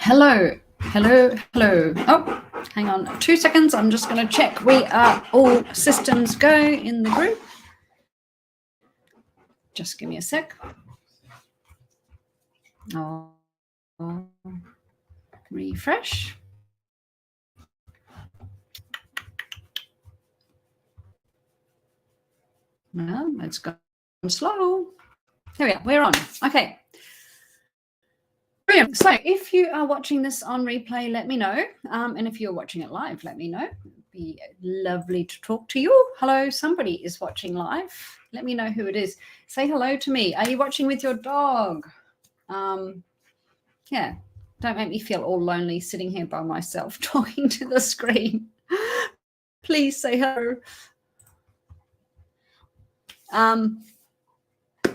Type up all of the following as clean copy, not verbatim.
Hello, hello, hello. Oh, hang on 2 seconds. I'm just going to check we are all systems go in the group. Just give me a sec. I'll refresh. No, it's gone slow. Here we are. We're on. Okay. Brilliant. So if you are watching this on replay, let me know. And if you're watching it live, let me know. It'd be lovely to talk to you. Hello, somebody is watching live. Let me know who it is. Say hello to me. Are you watching with your dog? Yeah, don't make me feel all lonely sitting here by myself talking to the screen. Please say hello.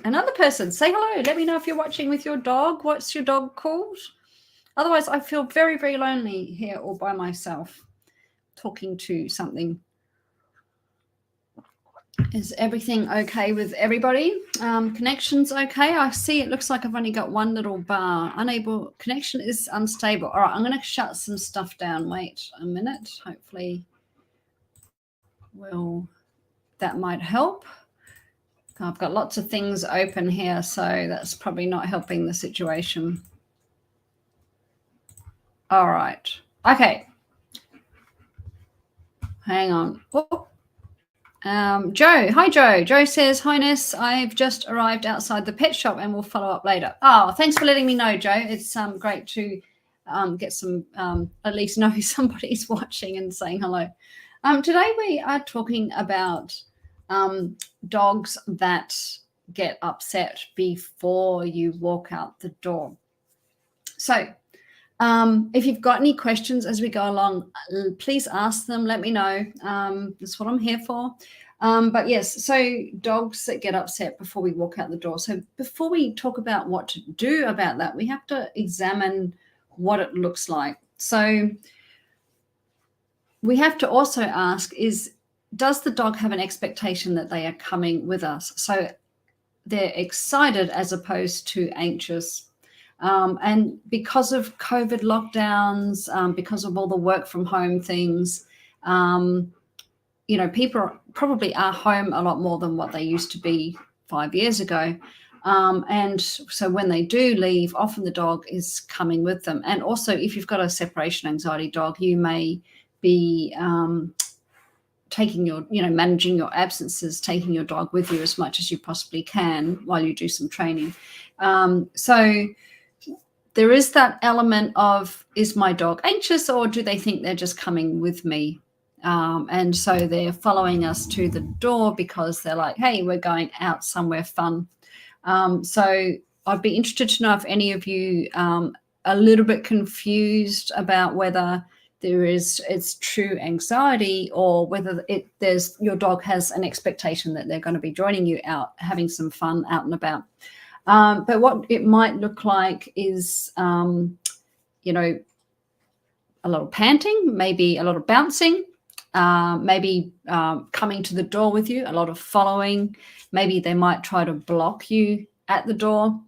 Another person, say hello. Let me know if you're watching with your dog. What's your dog called? Otherwise, I feel very, very lonely here all by myself talking to something. Is everything okay with everybody? Connection's okay. I see it looks like I've only got one little bar. Unable, connection is unstable. All right, I'm going to shut some stuff down. Wait a minute. Hopefully, that might help. I've got lots of things open here, so that's probably not helping the situation. All right. Okay. Hang on. Oh. Joe. Hi, Joe. Joe says, Highness, I've just arrived outside the pet shop and will follow up later. Oh, thanks for letting me know, Joe. It's great to get some, at least know somebody's watching and saying hello. Today we are talking about dogs that get upset before you walk out the door. So if you've got any questions as we go along, please ask them. Let me know. That's what I'm here for. But yes, so dogs that get upset before we walk out the door. So before we talk about what to do about that, we have to examine what it looks like. So we have to also ask does the dog have an expectation that they are coming with us? So they're excited as opposed to anxious. And because of COVID lockdowns, because of all the work from home things, people probably are home a lot more than what they used to be 5 years ago. And so when they do leave, often the dog is coming with them. And also, if you've got a separation anxiety dog, you may be managing your absences, taking your dog with you as much as you possibly can while you do some training. So there is that element of, is my dog anxious, or do they think they're just coming with me? And so they're following us to the door because they're like, hey, we're going out somewhere fun. So I'd be interested to know if any of you are a little bit confused about whether it's true anxiety, or whether your dog has an expectation that they're going to be joining you out, having some fun out and about. But what it might look like is, a lot of panting, maybe a lot of bouncing, maybe coming to the door with you, a lot of following. Maybe they might try to block you at the door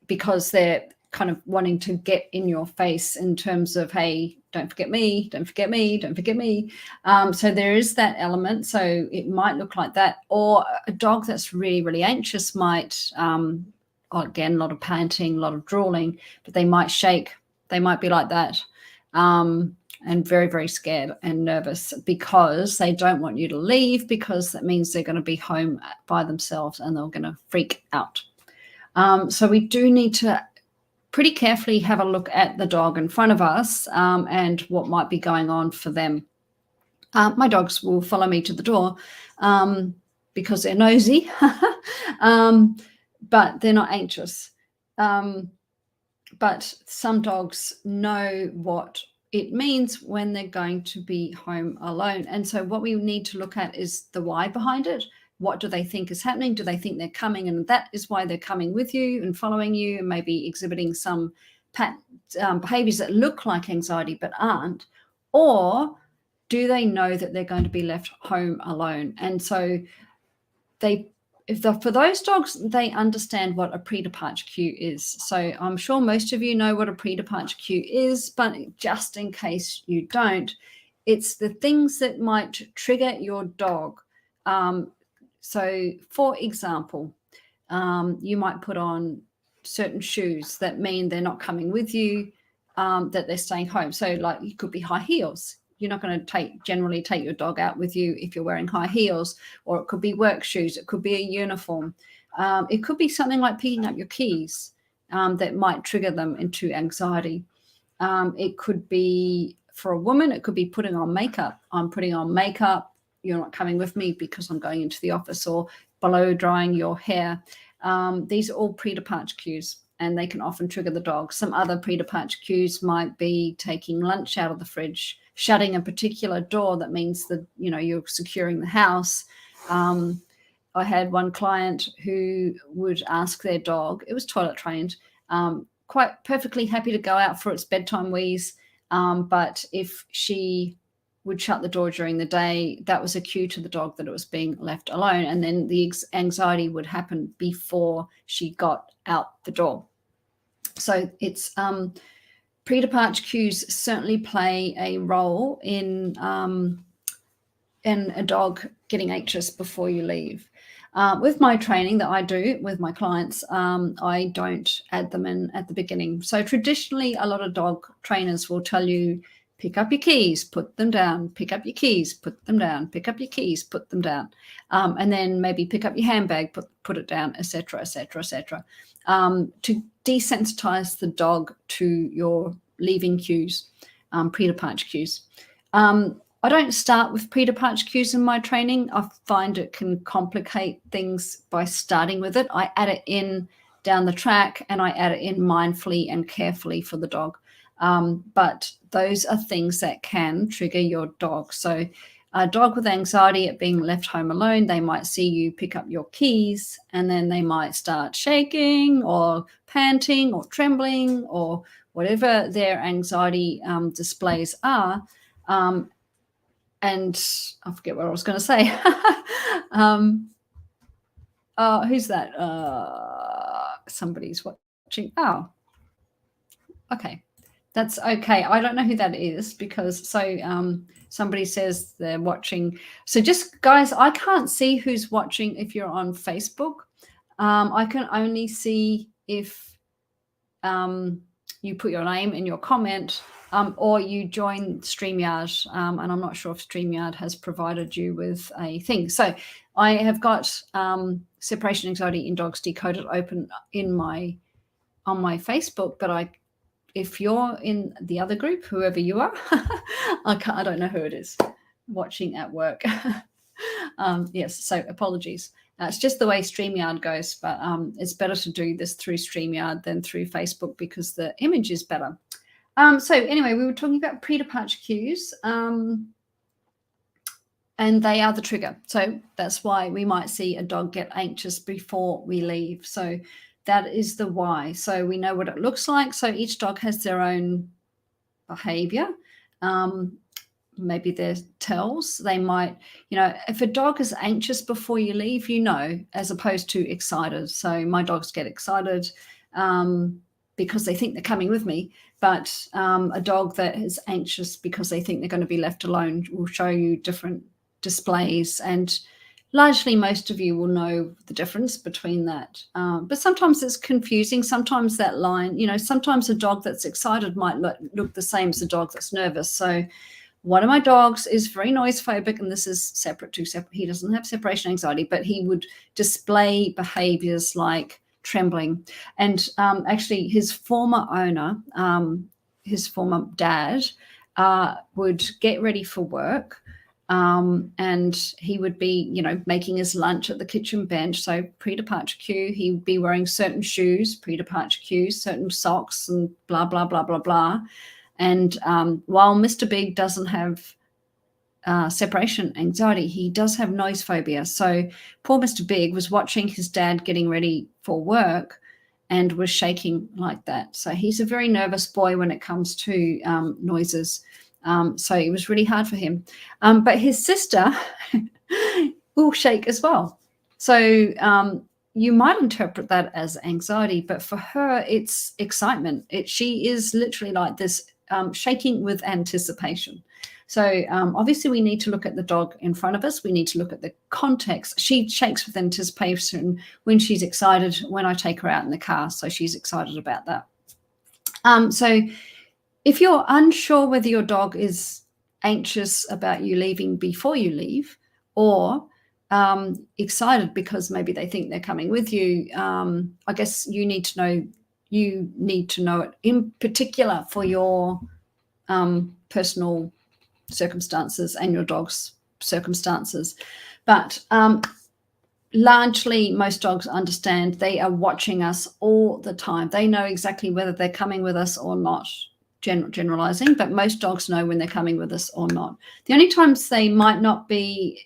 because they're kind of wanting to get in your face in terms of, hey, don't forget me, don't forget me, don't forget me. So there is that element. So it might look like that. Or a dog that's really, really anxious might, again, a lot of panting, a lot of drooling, but they might shake. They might be like that. And very, very scared and nervous because they don't want you to leave, because that means they're going to be home by themselves and they're going to freak out. So we do need to pretty carefully have a look at the dog in front of us and what might be going on for them. My dogs will follow me to the door because they're nosy, but they're not anxious. But some dogs know what it means when they're going to be home alone. And so what we need to look at is the why behind it. What do they think is happening? Do they think they're coming, and that is why they're coming with you and following you and maybe exhibiting some behaviors that look like anxiety but aren't? Or do they know that they're going to be left home alone? And so they for those dogs, they understand what a pre-departure cue is. So I'm sure most of you know what a pre-departure cue is, but just in case you don't, it's the things that might trigger your dog. So for example, you might put on certain shoes that mean they're not coming with you, that they're staying home. So like it could be high heels. You're not going to generally take your dog out with you if you're wearing high heels, or it could be work shoes. It could be a uniform. It could be something like picking up your keys that might trigger them into anxiety. It could be, for a woman, it could be putting on makeup. I'm putting on makeup. You're not coming with me because I'm going into the office, or blow drying your hair. These are all pre-departure cues, and they can often trigger the dog. Some other pre-departure cues might be taking lunch out of the fridge, shutting a particular door. That means that, you're securing the house. I had one client who would ask their dog, it was toilet trained, quite perfectly happy to go out for its bedtime wheeze. But if she would shut the door during the day, that was a cue to the dog that it was being left alone. And then the anxiety would happen before she got out the door. So it's pre-departure cues certainly play a role in a dog getting anxious before you leave. With my training that I do with my clients, I don't add them in at the beginning. So traditionally, a lot of dog trainers will tell you, pick up your keys, put them down, pick up your keys, put them down, pick up your keys, put them down. And then maybe pick up your handbag, put it down, etc., etc., etc. To desensitize the dog to your leaving cues, pre-departure cues. I don't start with pre-departure cues in my training. I find it can complicate things by starting with it. I add it in down the track, and I add it in mindfully and carefully for the dog. But those are things that can trigger your dog. So a dog with anxiety at being left home alone, they might see you pick up your keys, and then they might start shaking or panting or trembling or whatever their anxiety displays are. And I forget what I was going to say. Who's that? Somebody's watching. Oh, okay. That's okay. I don't know who that is, because somebody says they're watching. So just, guys, I can't see who's watching if you're on Facebook. I can only see if you put your name in your comment, or you join StreamYard, and I'm not sure if StreamYard has provided you with a thing. So I have got Separation Anxiety in Dogs Decoded open on my Facebook, but if you're in the other group, whoever you are, I don't know who it is watching at work. Yes, so apologies. It's just the way StreamYard goes, but it's better to do this through StreamYard than through Facebook because the image is better. So anyway, we were talking about pre-departure cues, and they are the trigger. So that's why we might see a dog get anxious before we leave. So that is the why. So we know what it looks like. So each dog has their own behavior. Maybe their tells. They might, if a dog is anxious before you leave, as opposed to excited. So my dogs get excited because they think they're coming with me. But a dog that is anxious because they think they're going to be left alone will show you different displays. And largely most of you will know the difference between that. But sometimes it's confusing. Sometimes that line, sometimes a dog that's excited might look the same as a dog that's nervous. So one of my dogs is very noise phobic, and this is separate. He doesn't have separation anxiety, but he would display behaviors like trembling. And actually his former owner, his former dad, would get ready for work. And he would be, making his lunch at the kitchen bench. So pre-departure cue, he would be wearing certain shoes, pre-departure cues, certain socks, and blah, blah, blah, blah, blah. And while Mr. Big doesn't have separation anxiety, he does have noise phobia. So poor Mr. Big was watching his dad getting ready for work and was shaking like that. So he's a very nervous boy when it comes to noises. So it was really hard for him. But his sister will shake as well. So you might interpret that as anxiety, but for her, it's excitement. She is literally like this, shaking with anticipation. So obviously we need to look at the dog in front of us. We need to look at the context. She shakes with anticipation when she's excited when I take her out in the car. So she's excited about that. So if you're unsure whether your dog is anxious about you leaving before you leave, or excited because maybe they think they're coming with you, I guess you need to know it in particular for your personal circumstances and your dog's circumstances. But largely, most dogs understand. They are watching us all the time. They know exactly whether they're coming with us or not. Generalizing, but most dogs know when they're coming with us or not. The only times they might not be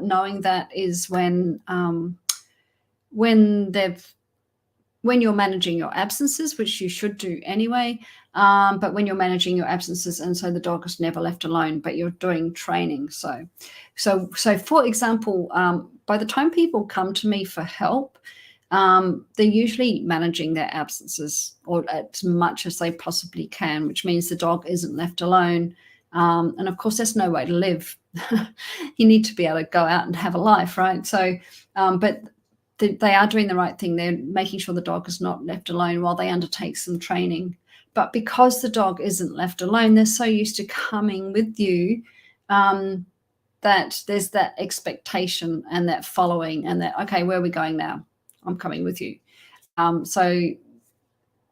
knowing that is when you're managing your absences, which you should do anyway. But when you're managing your absences, and so the dog is never left alone, but you're doing training. So for example, by the time people come to me for help, they're usually managing their absences or as much as they possibly can, which means the dog isn't left alone. And of course, there's no way to live. You need to be able to go out and have a life, right? So, but they are doing the right thing. They're making sure the dog is not left alone while they undertake some training. But because the dog isn't left alone, they're so used to coming with you that there's that expectation and that following and that, okay, where are we going now? I'm coming with you. So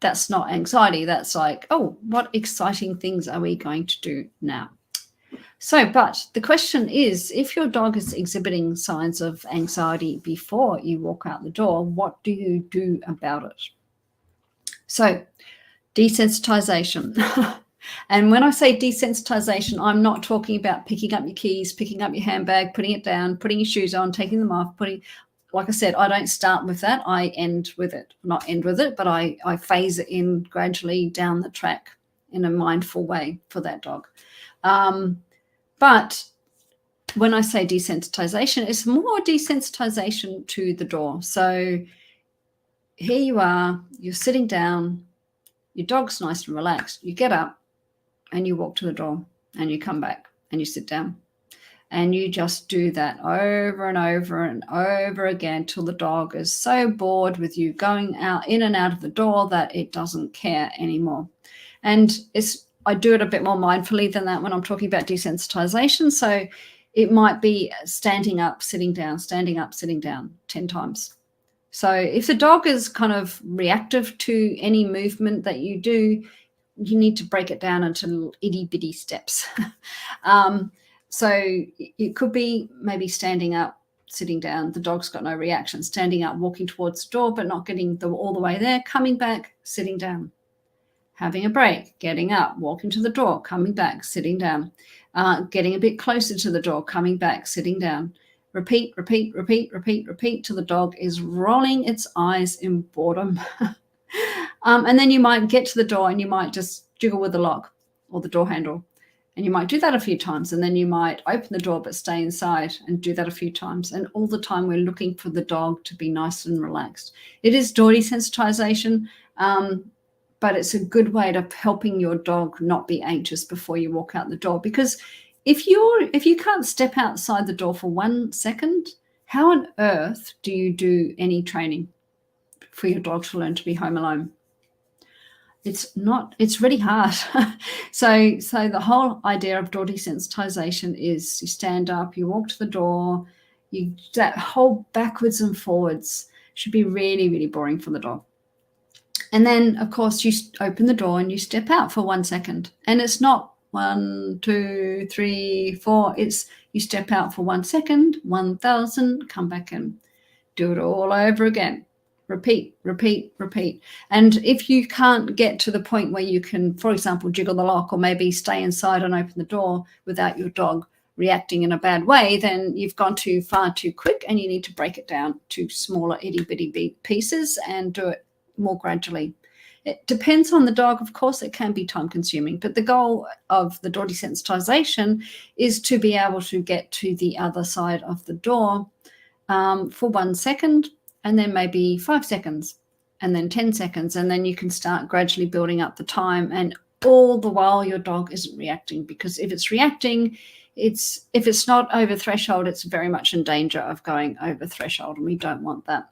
that's not anxiety. That's like, oh, what exciting things are we going to do now? So, but the question is, if your dog is exhibiting signs of anxiety before you walk out the door, what do you do about it? So, desensitization. And when I say desensitization, I'm not talking about picking up your keys, picking up your handbag, putting it down, putting your shoes on, taking them off, like I said, I don't start with that. I end with it. Not end with it, but I phase it in gradually down the track in a mindful way for that dog. But when I say desensitization, it's more desensitization to the door. So here you are, you're sitting down, your dog's nice and relaxed. You get up and you walk to the door and you come back and you sit down. And you just do that over and over and over again till the dog is so bored with you going out in and out of the door that it doesn't care anymore. And I do it a bit more mindfully than that when I'm talking about desensitization. So it might be standing up, sitting down, standing up, sitting down 10 times. So if the dog is kind of reactive to any movement that you do, you need to break it down into little itty bitty steps. So it could be maybe standing up, sitting down, the dog's got no reaction, standing up, walking towards the door, but not getting all the way there, coming back, sitting down, having a break, getting up, walking to the door, coming back, sitting down, getting a bit closer to the door, coming back, sitting down. Repeat, repeat, repeat, repeat, repeat till the dog is rolling its eyes in boredom. And then you might get to the door and you might just jiggle with the lock or the door handle. And you might do that a few times, and then you might open the door but stay inside and do that a few times. And all the time we're looking for the dog to be nice and relaxed. It is door desensitization, but it's a good way of helping your dog not be anxious before you walk out the door. Because if you can't step outside the door for 1 second, how on earth do you do any training for your dog to learn to be home alone? It's really hard. So the whole idea of door desensitization is you stand up, you walk to the door, that whole backwards and forwards should be really, really boring for the dog. And then, of course, you open the door and you step out for 1 second. And it's not 1, 2, 3, 4. It's you step out for 1 second, 1,000, come back and do it all over again. Repeat, repeat, repeat. And if you can't get to the point where you can, for example, jiggle the lock or maybe stay inside and open the door without your dog reacting in a bad way, then you've gone too far too quick and you need to break it down to smaller itty-bitty pieces and do it more gradually. It depends on the dog, of course. It can be time consuming, but the goal of the door desensitization is to be able to get to the other side of the door for 1 second, and then maybe 5 seconds, and then 10 seconds, and then you can start gradually building up the time, and all the while your dog isn't reacting, because if it's reacting, if it's not over threshold, it's very much in danger of going over threshold, and we don't want that.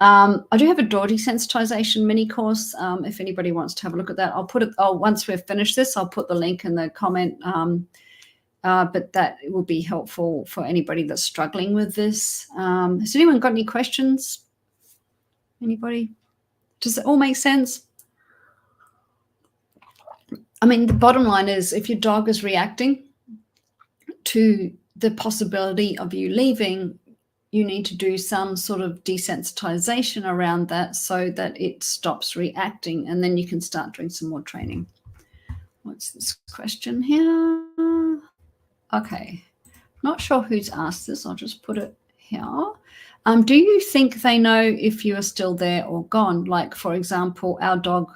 I do have a door desensitization mini course. If anybody wants to have a look at that, I'll put it. Once we've finished this, I'll put the link in the comment. But that will be helpful for anybody that's struggling with this. Has anyone got any questions? Anybody? Does it all make sense? I mean, the bottom line is, if your dog is reacting to the possibility of you leaving, you need to do some sort of desensitization around that so that it stops reacting, and then you can start doing some more training. What's this question here? Okay, not sure who's asked this. I'll just put it here. Do you think they know if you are still there or gone? Like, for example, our dog,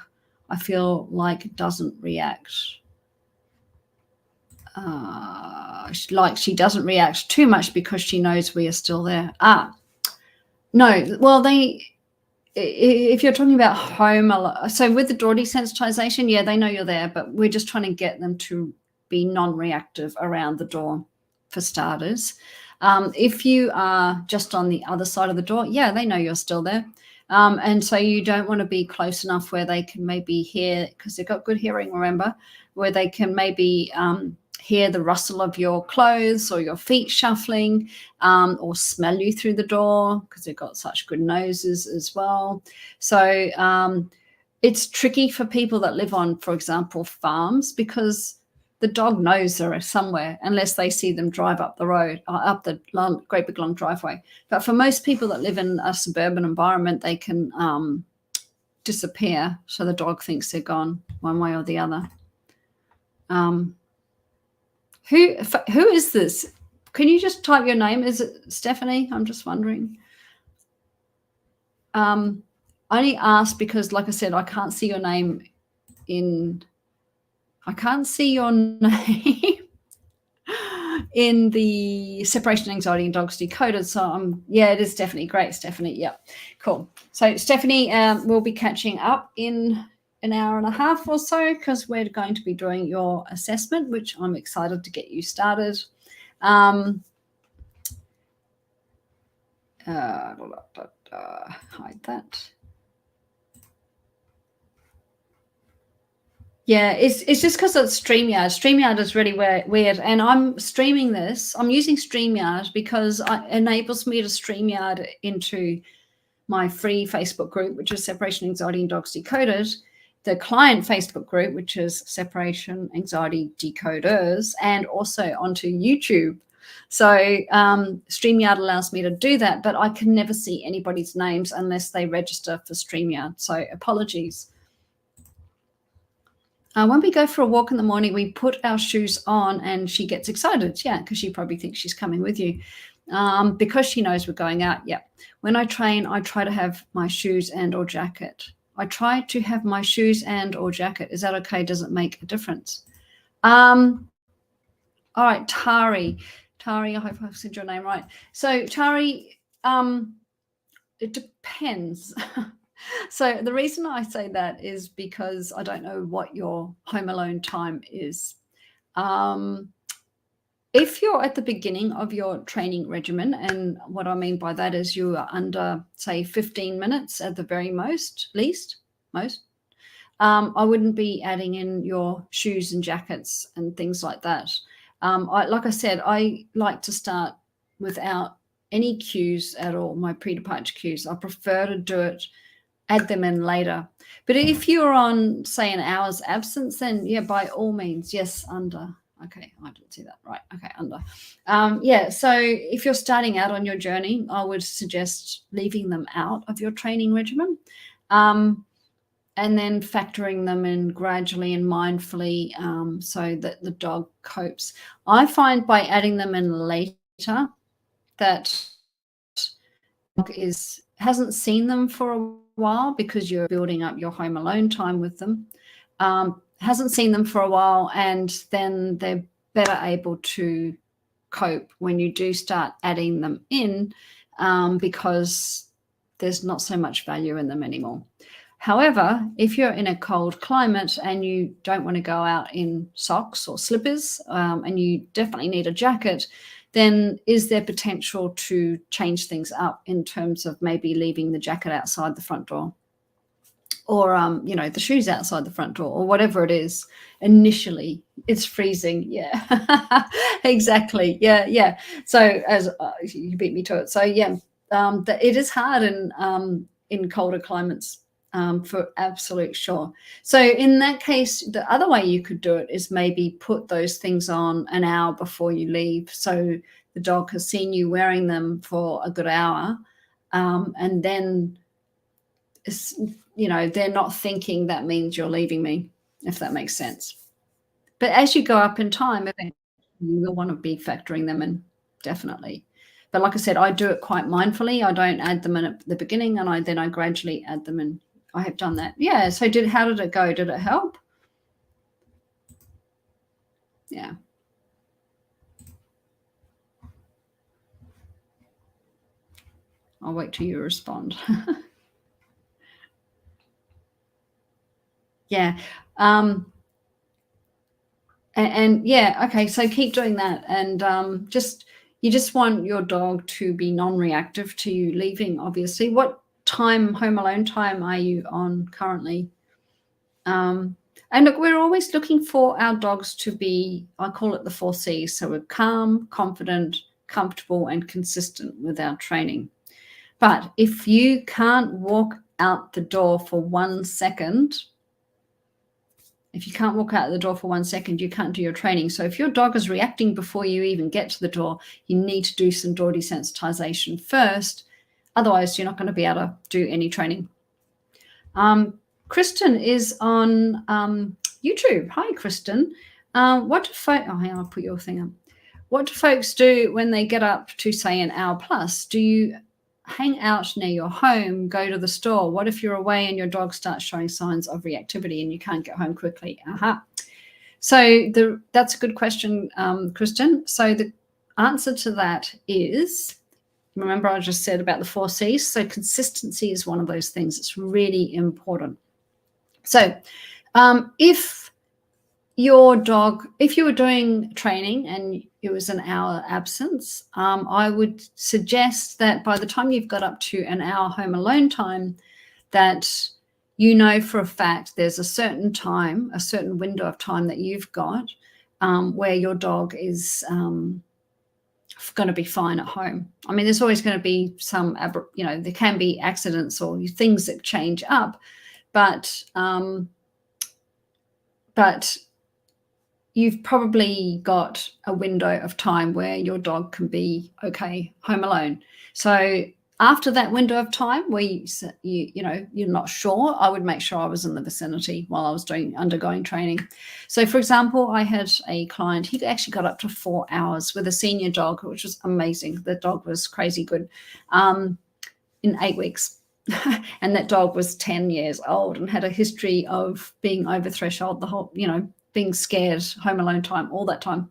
I feel like, doesn't react. Like, she doesn't react too much because she knows we are still there. No. Well, if you're talking about home, so with the door desensitization, yeah, they know you're there, but we're just trying to get them to be non-reactive around the door, for starters. If you are just on the other side of the door, yeah, they know you're still there. And so you don't want to be close enough where they can maybe hear, because they've got good hearing, remember, where they can maybe hear the rustle of your clothes or your feet shuffling, or smell you through the door, because they've got such good noses as well. So it's tricky for people that live on, for example, farms, because the dog knows they're somewhere unless they see them drive up the road, up the great big long driveway. But for most people that live in a suburban environment, they can disappear, so the dog thinks they're gone one way or the other. Who is this? Can you just type your name? Is it Stephanie? I'm just wondering. I only asked because, like I said, I can't see your name in the Separation Anxiety in Dogs Decoded. So yeah, it is definitely great, Stephanie. Yeah, cool. So Stephanie, we'll be catching up in an hour and a half or so, because we're going to be doing your assessment, which I'm excited to get you started. Hide that. Yeah, it's just because it's StreamYard. StreamYard is really weird. And I'm streaming this. I'm using StreamYard because it enables me to StreamYard into my free Facebook group, which is Separation Anxiety in Dogs Decoded, the client Facebook group, which is Separation Anxiety Decoders, and also onto YouTube. So StreamYard allows me to do that, but I can never see anybody's names unless they register for StreamYard. So apologies. When we go for a walk in the morning, we put our shoes on and she gets excited. Yeah, because she probably thinks she's coming with you, because she knows we're going out. Yeah. When I train, I try to have my shoes and or jacket. I try to have my shoes and or jacket. Is that okay? Does it make a difference? All right, Tari. Tari, I hope I've said your name right. So Tari, it depends. So the reason I say that is because I don't know what your home alone time is. If you're at the beginning of your training regimen, and what I mean by that is you are under, say, 15 minutes at the very least, I wouldn't be adding in your shoes and jackets and things like that. Like I said, I like to start without any cues at all, my pre-departure cues. I prefer to do it, add them in later. But if you're on, say, an hour's absence, then yeah, by all means, yes, under. Okay, I didn't see that. Right. Okay, under. Yeah, so if you're starting out on your journey, I would suggest leaving them out of your training regimen, and then factoring them in gradually and mindfully, so that the dog copes. I find by adding them in later that dog hasn't seen them for a while, because you're building up your home alone time with them, hasn't seen them for a while, and then they're better able to cope when you do start adding them in, because there's not so much value in them anymore. However, if you're in a cold climate and you don't want to go out in socks or slippers, and you definitely need a jacket, then is there potential to change things up in terms of maybe leaving the jacket outside the front door, or the shoes outside the front door, or whatever it is. Initially it's freezing. Yeah. Exactly. Yeah. So as you beat me to it. So yeah, it is hard in colder climates, for absolute sure. So in that case, the other way you could do it is maybe put those things on an hour before you leave, so the dog has seen you wearing them for a good hour, and then they're not thinking that means you're leaving me, if that makes sense. But as you go up in time, eventually you will want to be factoring them in, definitely. But like I said, I do it quite mindfully. I don't add them in at the beginning, and I gradually add them in. I have done that. Yeah. So how did it go? Did it help? Yeah. I'll wait till you respond. Yeah. And yeah, okay, so keep doing that. And you just want your dog to be non-reactive to you leaving, obviously. What time, home alone time, are you on currently? And look, we're always looking for our dogs to be, I call it the 4 C's. So we're calm, confident, comfortable, and consistent with our training. But if you can't walk out the door for 1 second, you can't do your training. So if your dog is reacting before you even get to the door, you need to do some door desensitization first. Otherwise, you're not going to be able to do any training. Kristen is on YouTube. Hi, Kristen. What do folks? Oh, hang on, I'll put your thing up. What do folks do when they get up to, say, an hour plus? Do you hang out near your home, go to the store? What if you're away and your dog starts showing signs of reactivity and you can't get home quickly? So that's a good question, Kristen. So the answer to that is, remember I just said about the 4 C's. So consistency is one of those things. It's really important. So if you were doing training and it was an hour absence, I would suggest that by the time you've got up to an hour home alone time, that you know for a fact there's a certain time, a certain window of time that you've got where your dog is going to be fine at home. I mean, there's always going to be some, there can be accidents or things that change up, but you've probably got a window of time where your dog can be okay home alone. So after that window of time where you're not sure, I would make sure I was in the vicinity while I was undergoing training. So for example, I had a client, he actually got up to 4 hours with a senior dog, which was amazing. The dog was crazy good, in 8 weeks. And that dog was 10 years old and had a history of being over threshold, the whole, being scared, home alone time, all that time.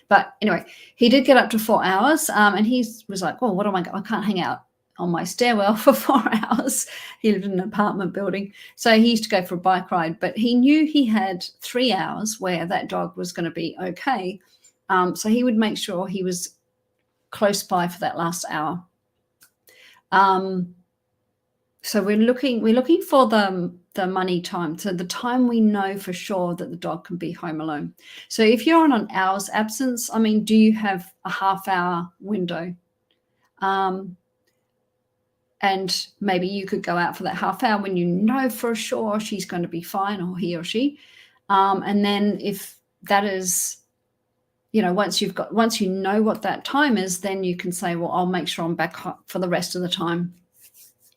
But anyway, he did get up to 4 hours, and he was like, oh, I can't hang out on my stairwell for 4 hours. He lived in an apartment building. So he used to go for a bike ride, but he knew he had 3 hours where that dog was going to be okay. So he would make sure he was close by for that last hour. So we're looking for the money time. So the time we know for sure that the dog can be home alone. So if you're on an hour's absence, I mean, do you have a half-hour window? And maybe you could go out for that half hour when you know for sure she's going to be fine, or he or she. And then if that is, once you know what that time is, then you can say, well, I'll make sure I'm back for the rest of the time.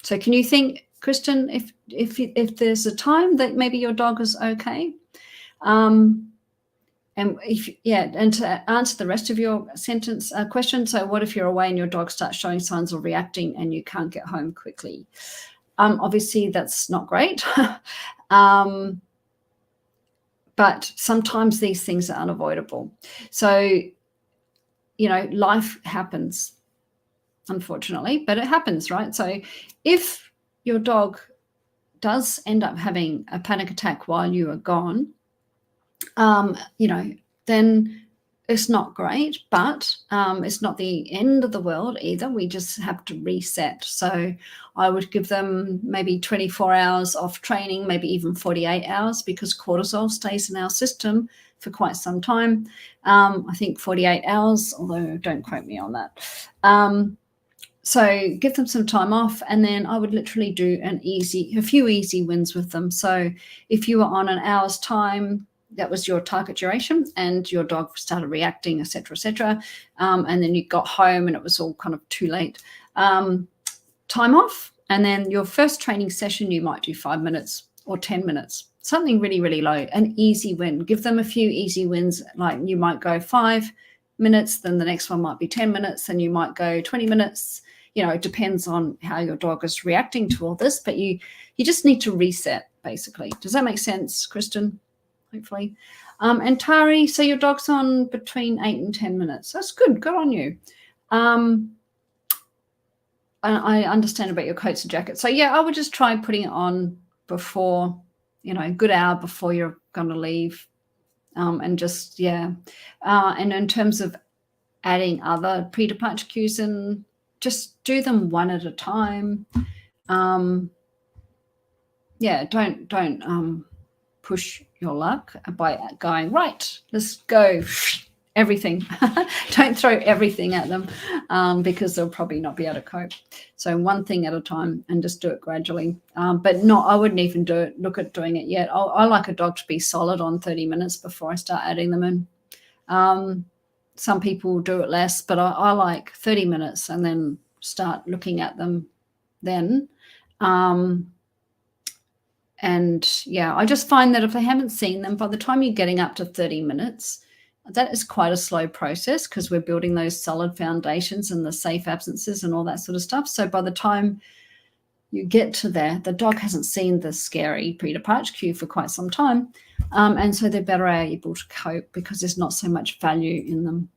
So can you think, Kristen, if there's a time that maybe your dog is okay? And to answer the rest of your sentence question, so what if you're away and your dog starts showing signs of reacting and you can't get home quickly? Obviously, that's not great. But sometimes these things are unavoidable. So, life happens. unfortunately, but it happens, right? So if your dog does end up having a panic attack while you are gone, then it's not great, but it's not the end of the world either. We just have to reset. So I would give them maybe 24 hours off training, maybe even 48 hours, because cortisol stays in our system for quite some time. I think 48 hours, although don't quote me on that. So give them some time off, and then I would literally do a few easy wins with them. So if you were on an hour's time, that was your target duration, and your dog started reacting, etc., and then you got home and it was all kind of too late. Time off, and then your first training session, you might do 5 minutes or 10 minutes, something really, really low, an easy win. Give them a few easy wins, like you might go 5 minutes, then the next one might be 10 minutes, then you might go 20 minutes. It depends on how your dog is reacting to all this, but you just need to reset, basically. Does that make sense, Kristen? Hopefully. And Tari, so your dog's on between 8 and 10 minutes. That's good. Good on you. I understand about your coats and jackets. So, yeah, I would just try putting it on before, a good hour before you're going to leave. And just, yeah. And in terms of adding other pre-departure cues in, just do them one at a time. Yeah, don't push your luck by going, right, let's go, everything. Don't throw everything at them because they'll probably not be able to cope. So one thing at a time, and just do it gradually. But I wouldn't even look at doing it yet. I like a dog to be solid on 30 minutes before I start adding them in. Some people do it less, but I like 30 minutes and then start looking at them then. And yeah, I just find that if they haven't seen them, by the time you're getting up to 30 minutes, that is quite a slow process because we're building those solid foundations and the safe absences and all that sort of stuff. So by the time you get to there, the dog hasn't seen the scary pre-departure cue for quite some time. And so they're better able to cope because there's not so much value in them.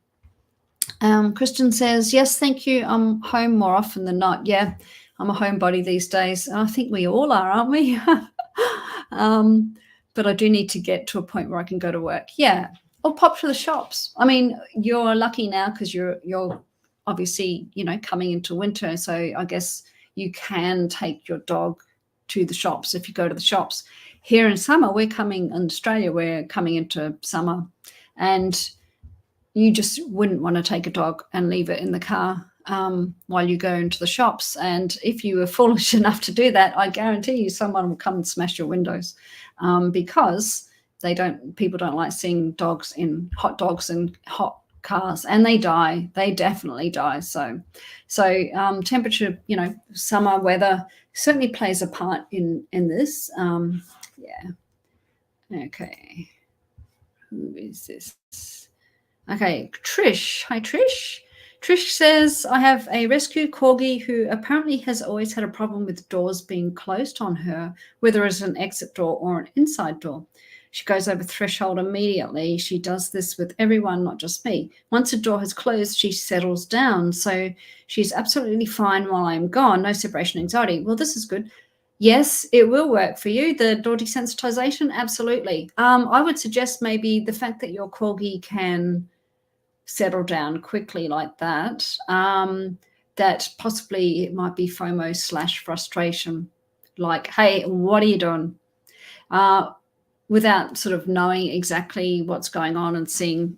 Christian says, yes, thank you. I'm home more often than not. Yeah, I'm a homebody these days. I think we all are, aren't we? But I do need to get to a point where I can go to work. Yeah, or pop to the shops. I mean, you're lucky now because you're obviously, coming into winter. So I guess you can take your dog to the shops if you go to the shops. Here in summer, in Australia, we're coming into summer, and you just wouldn't want to take a dog and leave it in the car while you go into the shops. And if you were foolish enough to do that, I guarantee you someone will come and smash your windows because people don't like seeing hot dogs in hot cars, and they die. They definitely die. So temperature, summer weather certainly plays a part in this. Yeah. Okay. Who is this? Okay, Trish. Hi, Trish. Trish says, I have a rescue corgi who apparently has always had a problem with doors being closed on her, whether it's an exit door or an inside door. She goes over threshold immediately. She does this with everyone, not just me. Once a door has closed, she settles down. So she's absolutely fine while I'm gone. No separation anxiety. Well, this is good. Yes, it will work for you. The door desensitization, absolutely. I would suggest maybe the fact that your corgi can settle down quickly like that, that possibly it might be FOMO/frustration. Like, hey, what are you doing? Without sort of knowing exactly what's going on and seeing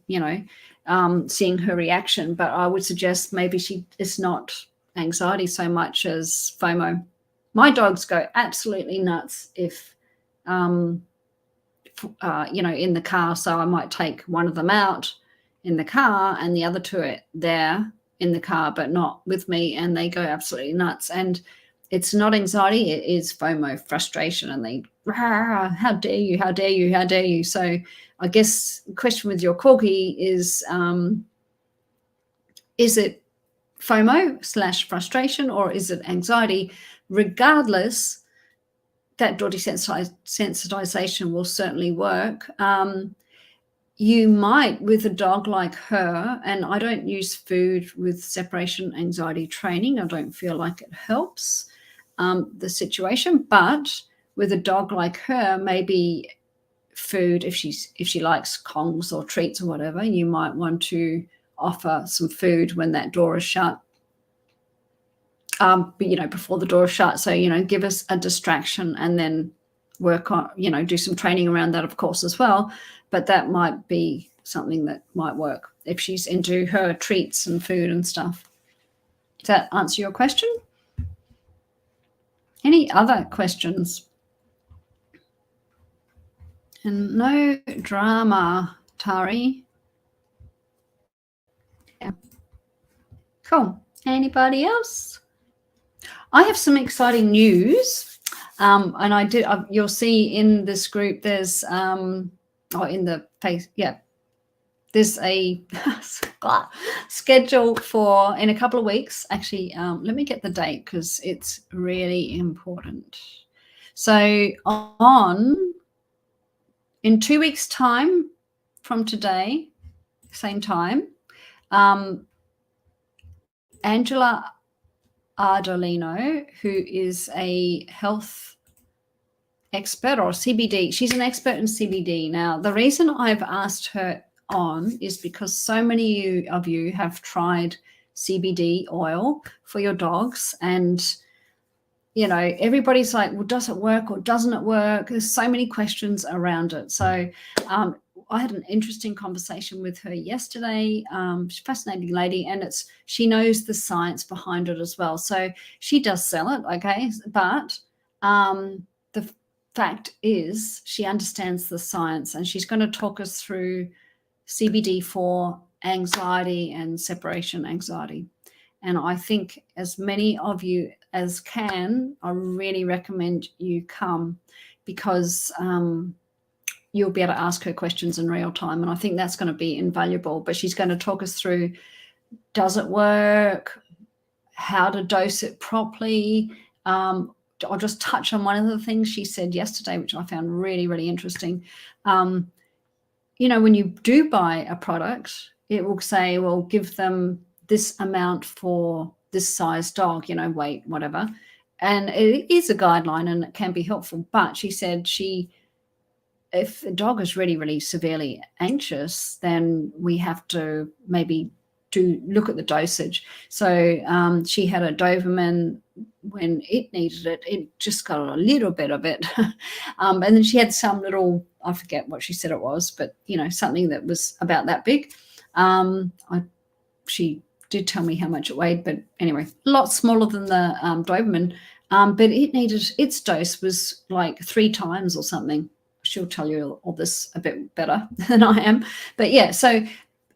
her reaction. But I would suggest maybe it's not anxiety so much as FOMO. My dogs go absolutely nuts if, in the car. So I might take one of them out in the car and the other two are there in the car, but not with me. And they go absolutely nuts. And it's not anxiety, it is FOMO, frustration. And they, how dare you, how dare you, how dare you. So I guess the question with your corgi is it FOMO/frustration or is it anxiety? Regardless, that door desensitization will certainly work. you might, with a dog like her, and I don't use food with separation anxiety training. I don't feel like it helps the situation, but with a dog like her, maybe food, if she likes Kongs or treats or whatever, you might want to offer some food when that door is shut. But, before the door is shut. So, give us a distraction and then work on, do some training around that, of course, as well. But that might be something that might work if she's into her treats and food and stuff. Does that answer your question? Any other questions? And no drama, Tari. Yeah. Cool. Anybody else? I have some exciting news, and I did. You'll see in this group. There's in the face. Yeah, there's a schedule for in a couple of weeks. Actually, let me get the date because it's really important. So in 2 weeks' time from today, same time, Angela Ardolino, who is a health expert or CBD. She's an expert in CBD. Now, the reason I've asked her on is because so many of you have tried CBD oil for your dogs, and everybody's like, well, does it work or doesn't it work? There's so many questions around it. So I had an interesting conversation with her yesterday. She's a fascinating lady, and she knows the science behind it as well. So she does sell it, okay? But the fact is she understands the science, and she's going to talk us through CBD for anxiety and separation anxiety. And I think as many of you as can, I really recommend you come because you'll be able to ask her questions in real time. And I think that's going to be invaluable. But she's going to talk us through, does it work? How to dose it properly? I'll just touch on one of the things she said yesterday, which I found really, really interesting. When you do buy a product, it will say, well, give them this amount for this size dog, weight, whatever. And it is a guideline and it can be helpful. But she said if the dog is really, really severely anxious, then we have to maybe look at the dosage. So she had a Doberman. When it needed it, it just got a little bit of it. And then she had some little, I forget what she said it was, but, something that was about that big. She did tell me how much it weighed, but anyway, a lot smaller than the Doberman. But it needed, its dose was like 3 times or something. She'll tell you all this a bit better than I am. But yeah, so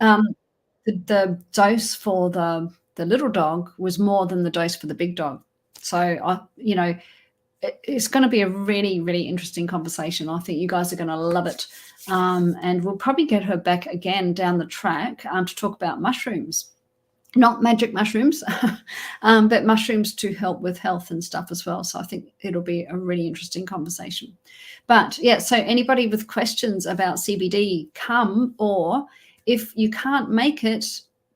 the dose for the little dog was more than the dose for the big dog. So it's going to be a really, really interesting conversation. I think you guys are going to love it. And we'll probably get her back again down the track to talk about mushrooms. Not magic mushrooms, but mushrooms to help with health and stuff as well. So I think it'll be a really interesting conversation. But yeah, so anybody with questions about CBD, come, or if you can't make it,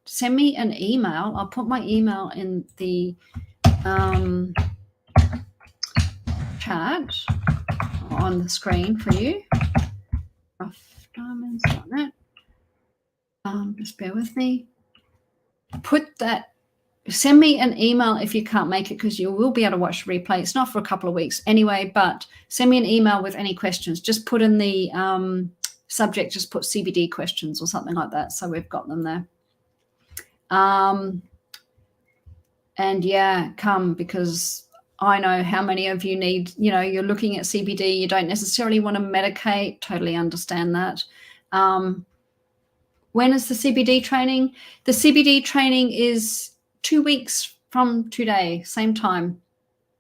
send me an email. I'll put my email in the chat on the screen for you. roughdiamonds.net. Just bear with me. Send me an email if you can't make it, because you will be able to watch the replay. It's not for a couple of weeks anyway, but send me an email with any questions. Just put in the subject, just put CBD questions or something like that, so we've got them there. And yeah, come, because I know how many of you need, you're looking at CBD, you don't necessarily want to medicate, totally understand that. When is the CBD training? The CBD training is 2 weeks from today, same time.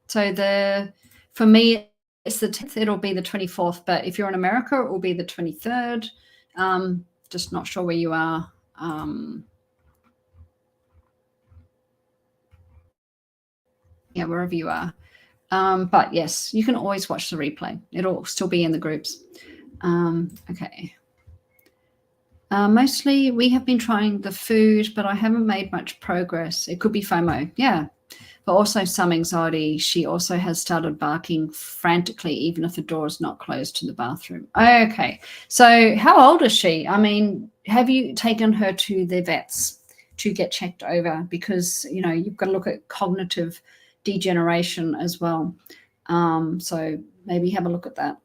So for me, it's the 10th, it'll be the 24th, but if you're in America, it will be the 23rd. Just not sure where you are. Yeah, wherever you are. But yes, you can always watch the replay. It'll still be in the groups. Okay. Mostly we have been trying the food, but I haven't made much progress. It could be FOMO, yeah. But also some anxiety. She also has started barking frantically, even if the door is not closed to the bathroom. Okay. So how old is she? I mean, have you taken her to the vets to get checked over? Because, you know, you've got to look at cognitive degeneration as well. So maybe have a look at that.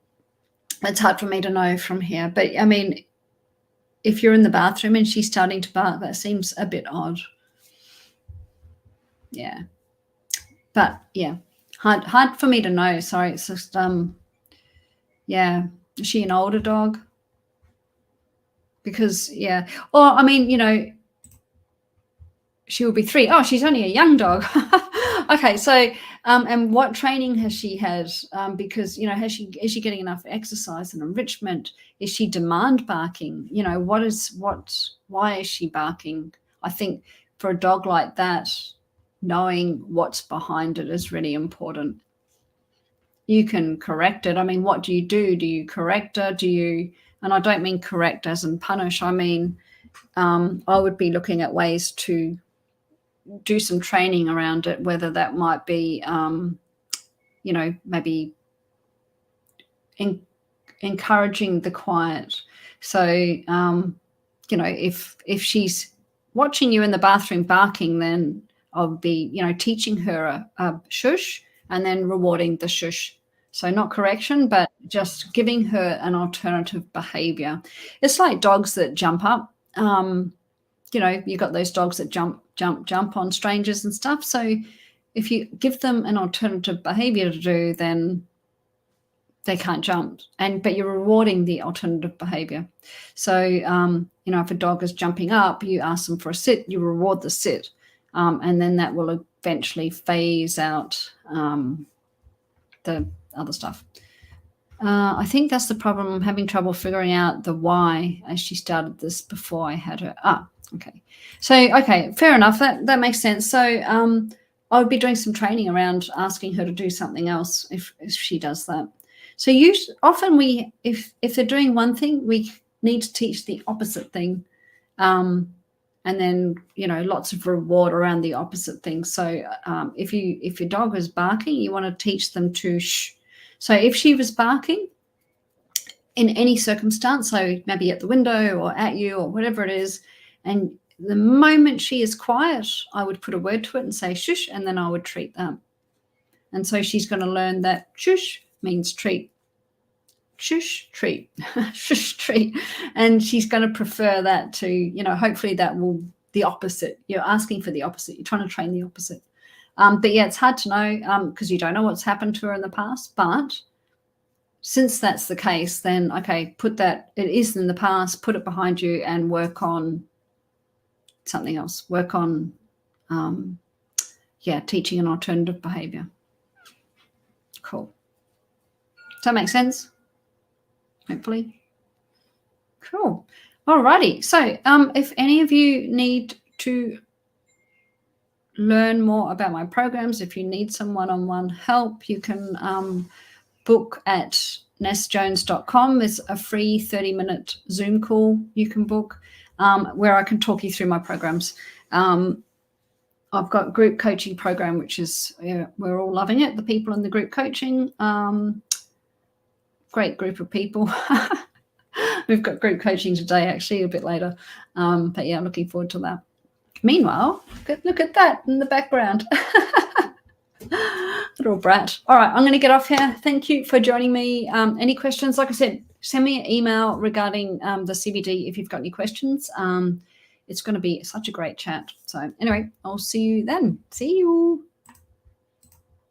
It's hard for me to know from here. But, I mean, if you're in the bathroom and she's starting to bark, that seems a bit odd. Yeah. But yeah, hard for me to know. Sorry, it's just yeah. Is she an older dog? Because yeah, or I mean, you know, she will be 3. Oh, she's only a young dog. Okay, so and what training has she had? Because you know, is she getting enough exercise and enrichment? Is she demand barking? You know, why is she barking? I think for a dog like that, knowing what's behind it is really important. You can correct it. I mean, what do? Do you correct her? And I don't mean correct as in punish. I mean, I would be looking at ways to do some training around it, whether that might be, you know, maybe encouraging the quiet. So, you know, if she's watching you in the bathroom barking, then I'll be, you know, teaching her a shush and then rewarding the shush. So not correction, but just giving her an alternative behavior. It's like dogs that jump up. You know, you've got those dogs that jump on strangers and stuff. So if you give them an alternative behavior to do, then they can't jump. But you're rewarding the alternative behavior. So, you know, if a dog is jumping up, you ask them for a sit, you reward the sit. And then that will eventually phase out the other stuff. I think that's the problem. I'm having trouble figuring out the why as she started this before I had her. Okay. So, okay, fair enough. That makes sense. So I would be doing some training around asking her to do something else if she does that. So often if they're doing one thing, we need to teach the opposite thing. And then, you know, lots of reward around the opposite thing. So if your dog is barking, you want to teach them to shh. So if she was barking in any circumstance, so maybe at the window or at you or whatever it is, and the moment she is quiet, I would put a word to it and say shush, and then I would treat them. And so she's going to learn that shush means treat. Shush, treat. Shush, treat. And she's going to prefer that to, you know, hopefully that will the opposite. You're asking for the opposite. You're trying to train the opposite. But yeah, it's hard to know because you don't know what's happened to her in the past. But since that's the case, then, okay, put that, it is in the past, put it behind you and work on something else. Work on, teaching an alternative behavior. Cool. Does that make sense? Hopefully. Cool. Alrighty. So if any of you need to learn more about my programs, if you need some one-on-one help, you can book at nessjones.com. There's a free 30-minute Zoom call you can book where I can talk you through my programs. I've got group coaching program, which is, we're all loving it. The people in the group coaching, great group of people. We've got group coaching today, actually, a bit later. But yeah, I'm looking forward to that. Meanwhile, look at that in the background. Little brat. All right, I'm going to get off here. Thank you for joining me. Any questions? Like I said, send me an email regarding the CBD if you've got any questions. It's going to be such a great chat. So anyway, I'll see you then. See you.